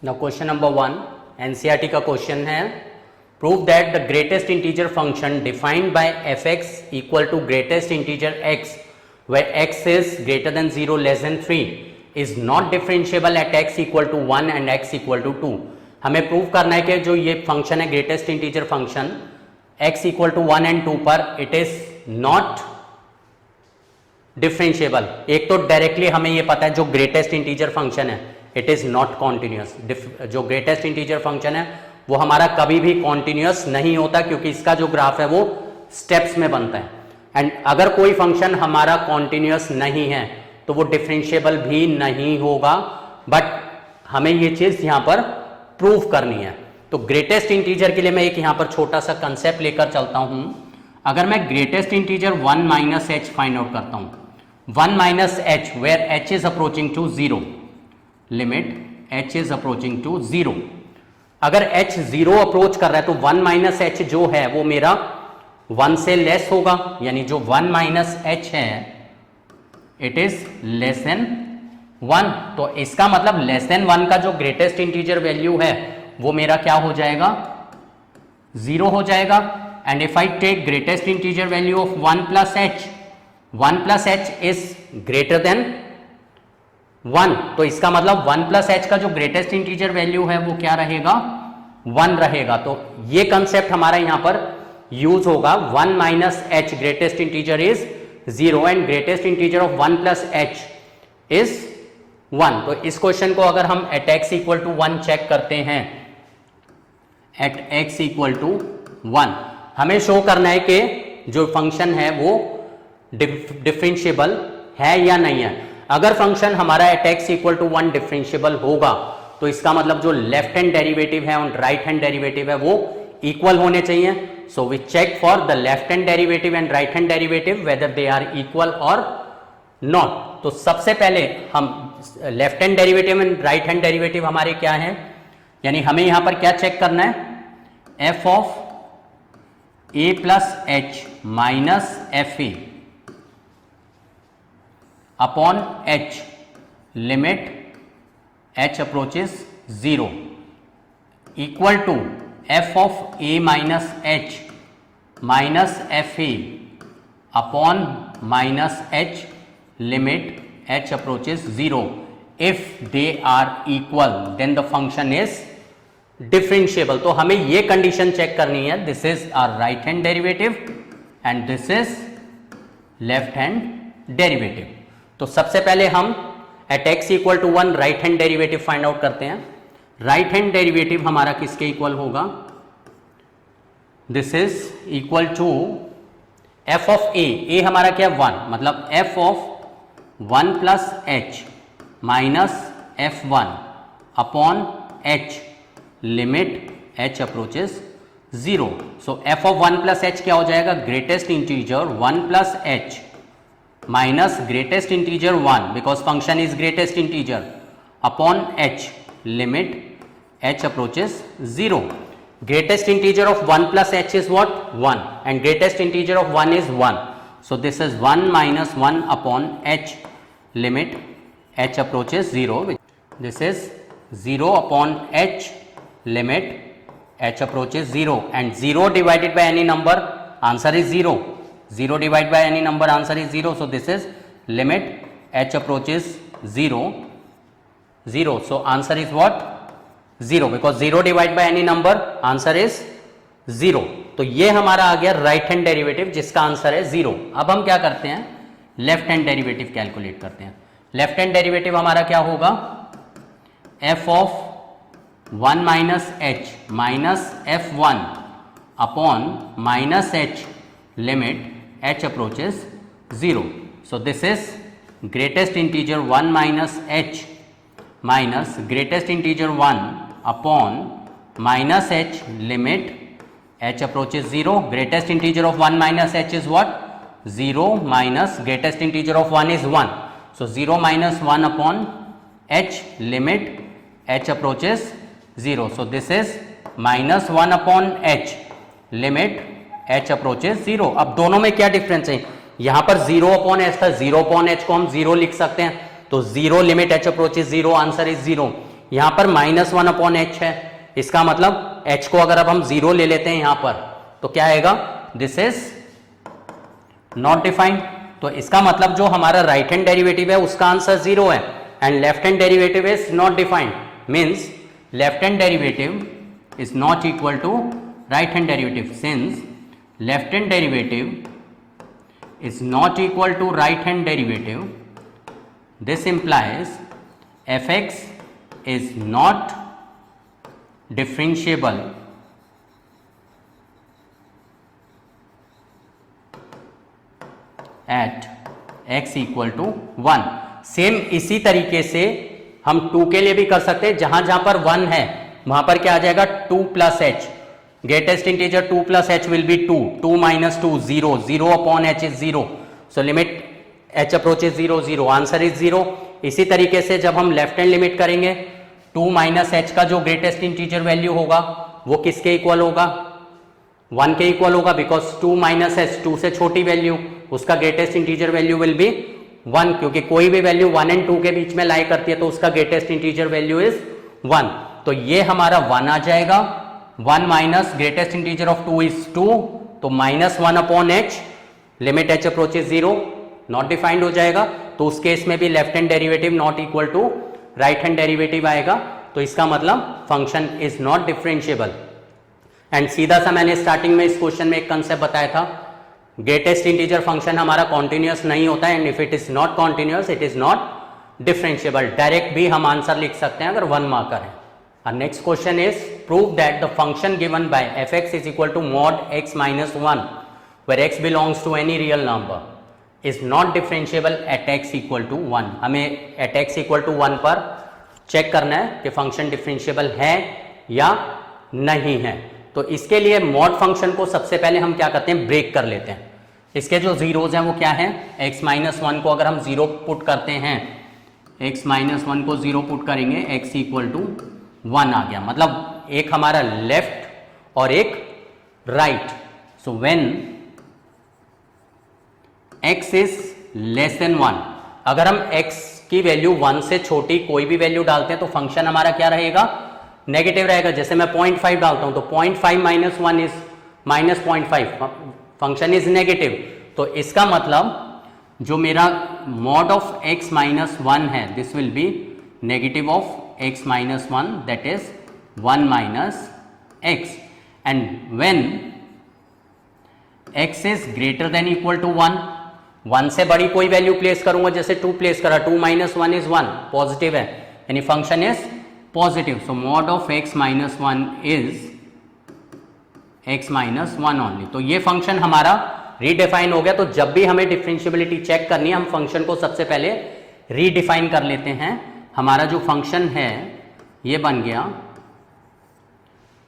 Now question number 1 NCERT का question है, prove that the greatest integer function defined by f x equal to greatest integer x where x is greater than 0 less than 3 is not differentiable at x equal to 1 and x equal to 2। हमें prove करना है कि जो ये function है greatest integer function x equal to 1 and 2 पर it is not differentiable. एक तो डायरेक्टली हमें ये पता है जो ग्रेटेस्ट इंटीजर फंक्शन है इट इज नॉट कॉन्टिन्यूअस। जो ग्रेटेस्ट इंटीजर फंक्शन है वो हमारा कभी भी कॉन्टिन्यूअस नहीं होता क्योंकि इसका जो ग्राफ है वो स्टेप्स में बनता है। एंड अगर कोई फंक्शन हमारा कॉन्टिन्यूअस नहीं है तो वो डिफरेंशिएबल भी नहीं होगा, बट हमें ये चीज यहां पर प्रूव करनी है। तो ग्रेटेस्ट इंटीजर के लिए मैं एक यहां पर छोटा सा कंसेप्ट लेकर चलता हूं। अगर मैं greatest integer 1 minus h find out करता हूं, 1 minus h where h is approaching to 0, limit h is approaching to 0। अगर एच 0 अप्रोच कर रहा है तो 1 माइनस एच जो है वो मेरा 1 से लेस होगा, यानी जो 1 माइनस एच है इट इज लेस देन 1। तो इसका मतलब लेस देन 1 का जो ग्रेटेस्ट इंटीजर वैल्यू है वो मेरा क्या हो जाएगा, 0 हो जाएगा। And if I take greatest integer value of 1 plus h, 1 plus h is greater than 1, तो इसका मतलब 1 प्लस एच का जो ग्रेटेस्ट इंटीजर वैल्यू है वो क्या रहेगा, 1 रहेगा। तो ये कंसेप्ट हमारा यहां पर यूज होगा। 1 minus h greatest integer is 0 and greatest integer of 1 plus h is 1। तो इस क्वेश्चन को अगर हम at x equal to 1 check करते हैं, एट एक्स इक्वल टू 1 हमें शो करना है कि जो फंक्शन है वो डिफरेंशिएबल है या नहीं है। अगर फंक्शन हमारा at x equal to 1 differentiable होगा तो इसका मतलब जो लेफ्ट हैंड डेरिवेटिव है और राइट हैंड डेरिवेटिव है वो इक्वल होने चाहिए। So we check for the left hand derivative and right hand derivative whether they are equal or not। तो सबसे पहले हम left hand derivative and right hand derivative हमारे क्या है, यानी हमें यहां पर क्या चेक करना है, f of a plus H minus f a upon h limit h approaches 0 equal to f of a minus h minus f a upon minus h limit h approaches 0। If they are equal then the function is differentiable. तो हमें ये condition check करनी है, this is our right hand derivative and this is left hand derivative. तो सबसे पहले हम at x equal to 1 right hand derivative find out करते हैं। राइट हैंड डेरिवेटिव हमारा किसके इक्वल होगा, this is equal to F of A हमारा क्या 1, मतलब F of 1 plus H minus f1 upon h limit h approaches 0। So f of 1 plus H क्या हो जाएगा, greatest integer 1 plus H minus greatest integer 1 because function is greatest integer upon h limit h approaches 0। Greatest integer of 1 plus h is what, 1, and greatest integer of 1 is 1. So this is 1 minus 1 upon h limit h approaches 0. This is 0 upon h limit h approaches 0 and 0 divided by any number answer is 0. 0 divided by any number answer is 0. So this is limit h approaches 0. So answer is what, 0 because 0 divide by any number answer is 0। तो ये हमारा आ गया right hand derivative जिसका answer है 0। अब हम क्या करते हैं, लेफ्ट हैंड डेरिवेटिव कैलकुलेट करते हैं। लेफ्ट हैंड डेरिवेटिव हमारा क्या होगा, f of 1 minus h minus f1 upon minus h limit h approaches 0। So this is greatest integer 1 minus h minus greatest integer 1 upon minus h limit h approaches 0। Greatest integer of 1 minus h is what, 0 minus greatest integer of 1 is 1। So 0 minus 1 upon h limit h approaches 0। So this is minus 1 upon h limit h approaches 0। अब दोनों में क्या difference है, यहां पर 0 upon h था, 0 upon h को हम 0 लिख सकते हैं, तो 0 limit h approaches 0 answer is 0। यहां पर -1 अपॉन एच है, इसका मतलब h को अगर अब हम 0 ले लेते हैं यहां पर तो क्या आएगा, दिस इज नॉट डिफाइंड। तो इसका मतलब जो हमारा राइट हैंड डेरिवेटिव है उसका आंसर 0 है and left hand derivative is not defined, means left hand derivative is not equal to right hand derivative. Since left hand derivative is not equal to right hand derivative, this implies fx is not differentiable at x equal to 1. Same इसी तरीके से हम 2 के लिए भी कर सकते हैं, जहां जहां पर 1 है वहां पर क्या आ जाएगा 2 plus H, greatest integer 2 plus H will be 2, 2 minus 2 0, 0 upon H is 0, so limit h approaches 0 0, answer is 0। इसी तरीके से जब हम लेफ्ट हैंड लिमिट करेंगे 2 माइनस एच का जो ग्रेटेस्ट इंटीजर वैल्यू होगा वो किसके इक्वल होगा, 1 के इक्वल होगा, बिकॉज 2 माइनस एच 2 से छोटी वैल्यू, उसका greatest integer value will be 1, क्योंकि कोई भी वैल्यू 1 एंड 2 के बीच में लाई करती है तो उसका ग्रेटेस्ट इंटीजर वैल्यू इज 1। तो ये हमारा 1 आ जाएगा, 1 minus greatest integer of 2 is 2, तो -1 upon h, limit h approaches 0, not defined हो जाएगा। तो उस केस में भी left hand derivative not equal to right hand derivative आएगा, तो इसका मतलब function is not differentiable. And सीधा सा मैंने स्टार्टिंग में इस क्वेश्चन में एक कंसेप्ट बताया था, ग्रेटेस्ट इंटीजर फंक्शन हमारा कॉन्टिन्यूअस नहीं होता है, and if it is not continuous it is not differentiable. Direct भी हम आंसर लिख सकते हैं अगर 1 मार्कर है। Our next question is prove that the function given by fx is equal to mod x minus 1 where x belongs to any real number is not differentiable at x equal to 1। हमें at x equal to 1 पर check करना है कि function differentiable है या नहीं है। तो इसके लिए मॉड फंक्शन को सबसे पहले हम क्या करते हैं, ब्रेक कर लेते हैं। इसके जो जीरोज हैं वो क्या है, x माइनस 1 को अगर हम 0 पुट करते हैं, x माइनस 1 को 0 पुट करेंगे, x इक्वल टू 1 आ गया, मतलब एक हमारा लेफ्ट और एक right. So when x is less than 1, अगर हम x की वैल्यू 1 से छोटी कोई भी वैल्यू डालते हैं तो फंक्शन हमारा क्या रहेगा, नेगेटिव रहेगा। जैसे मैं 0.5 डालता हूं तो 0.5 minus 1 is minus 0.5, function is negative. तो इसका मतलब जो मेरा मॉड ऑफ x माइनस 1 है, this will be negative of x minus 1, that is 1 minus x, and when x is greater than equal to 1, 1 से बड़ी कोई वैल्यू प्लेस करूंगा, जैसे 2 प्लेस करा, 2 माइनस 1 इज 1, पॉजिटिव है, यानी function is positive. So mod of x minus 1 is x minus 1 only. तो ये फंक्शन हमारा रीडिफाइन हो गया। तो जब भी हमें डिफरेंशिएबिलिटी चेक करनी है, हम फंक्शन को सबसे पहले रीडिफाइन कर लेते हैं। हमारा जो फंक्शन है ये बन गया,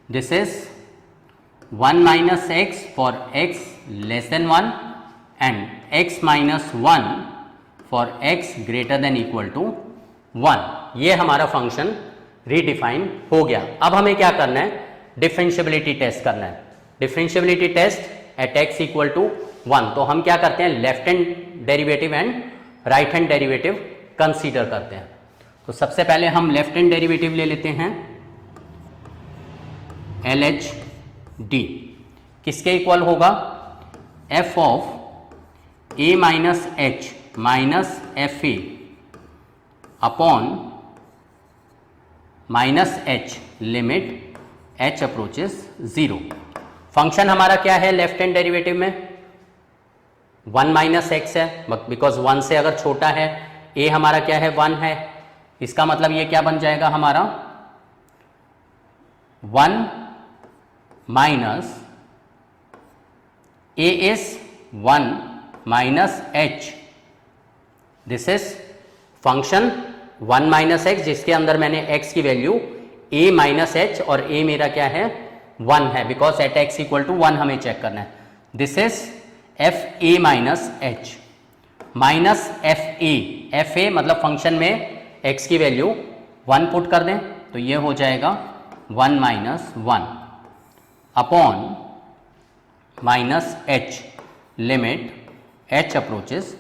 this is 1 minus x for x less than 1 and x minus 1 for x greater than equal to 1। ये हमारा फंक्शन रीडिफाइन हो गया। अब हमें क्या करना है, डिफरेंशिएबिलिटी टेस्ट करना है। Differentiability test at x equal to 1। तो हम क्या करते हैं, left hand derivative and right hand derivative consider करते हैं। तो सबसे पहले हम लेफ्ट हैंड डेरिवेटिव ले लेते हैं, LHD किसके इक्वल होगा, f of a minus h minus f a upon minus h limit h approaches 0। Function हमारा क्या है लेफ्ट हैंड डेरिवेटिव में, 1 माइनस एक्स है, बिकॉज 1 से अगर छोटा है, a हमारा क्या है 1 है, इसका मतलब ये क्या बन जाएगा हमारा 1 minus a is 1 minus h, this is function 1 minus x, जिसके अंदर मैंने x की वैल्यू a माइनस एच, और a मेरा क्या है 1 है, because at x equal to 1 हमें चेक करना है। This is f a minus h minus f a, मतलब फंक्शन में x की वैल्यू 1 पुट कर दें तो ये हो जाएगा 1 minus 1 upon minus h limit h approaches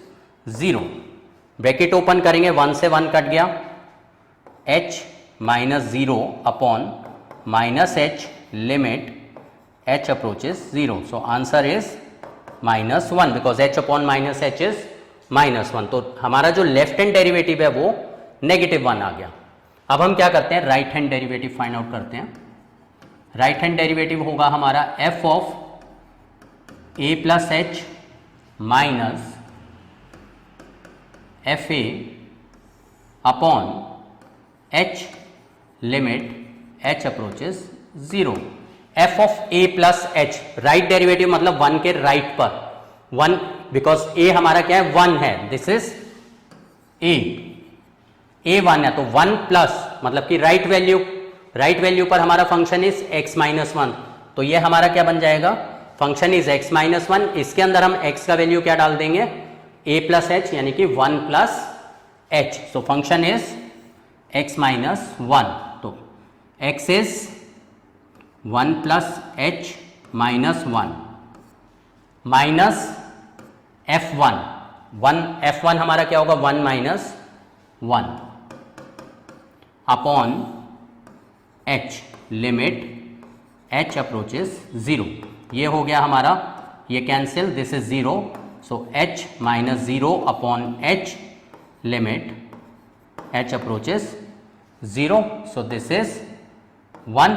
0। Bracket open करेंगे, 1 से 1 कट गया, h minus 0 upon minus h limit h approaches 0. So answer is -1 because h upon minus h is -1. तो हमारा जो लेफ्ट हैंड डेरिवेटिव है वो -1 आ गया. अब हम क्या करते हैं, right hand derivative find out करते हैं. राइट हैंड डेरिवेटिव होगा हमारा f of a plus h minus f a upon h limit h approaches 0. f of a plus h, right derivative मतलब 1 के राइट पर 1, बिकॉज a हमारा क्या है 1 है, दिस इज a 1 है, तो 1 प्लस मतलब कि राइट वैल्यू पर हमारा फंक्शन इज x माइनस 1. तो ये हमारा क्या बन जाएगा, फंक्शन इज x माइनस 1. इसके अंदर हम x का वैल्यू क्या डाल देंगे, a प्लस h यानी कि 1 plus h. So function is x minus 1. तो x is 1 plus h minus 1 minus f1 हमारा क्या होगा 1 minus 1 upon h limit h approaches 0. ये हो गया हमारा, ये cancel, this is 0. So h minus 0 upon h limit h approaches 0. So this is 1.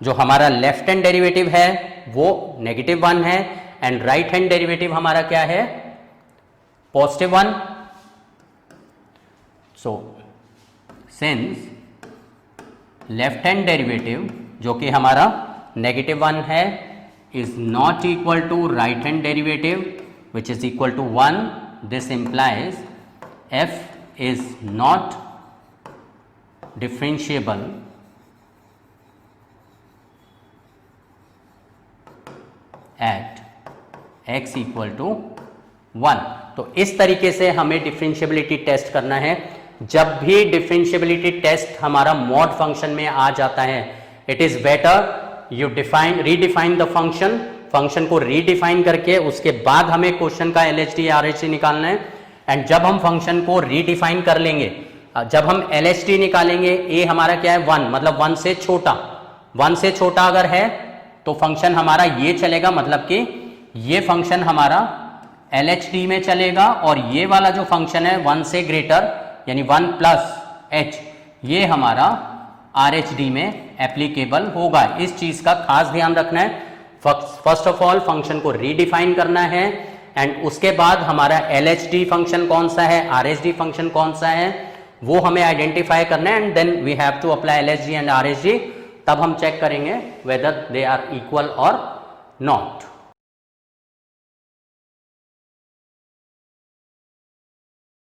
जो हमारा लेफ्ट हैंड डेरिवेटिव है वो -1 है एंड राइट हैंड डेरिवेटिव हमारा क्या है, +1. So since left hand derivative जो कि हमारा -1 है is not equal to right hand derivative which is equal to 1, this implies f is not differentiable at x equal to 1. तो इस तरीके से हमें डिफरेंशिएबिलिटी टेस्ट करना है. जब भी डिफरेंशिएबिलिटी टेस्ट हमारा मॉड फंक्शन में आ जाता है, it is better you redefine the function को रीडिफाइन करके उसके बाद हमें क्वेश्चन का LHD RHD निकालना है. एंड जब हम फंक्शन को रीडिफाइन कर लेंगे, जब हम LHD निकालेंगे, a हमारा क्या है 1, मतलब 1 से छोटा अगर है तो फंक्शन हमारा ये चलेगा, मतलब कि ये फंक्शन हमारा LHD में चलेगा और ये वाला जो फंक्शन है 1 से ग्रेटर यानी 1 प्लस h, ये हमारा RHD में एप्लीकेबल होगा. इस चीज का खास ध्यान रखना है. फर्स्ट ऑफ ऑल फंक्शन को रीडिफाइन करना है एंड उसके बाद हमारा LHD फंक्शन कौन सा है, RHD फंक्शन कौन सा है, वो हमें आइडेंटिफाई करना है and then we have to apply LHD and RHD. तब हम चेक करेंगे वेदर दे आर इक्वल और नॉट.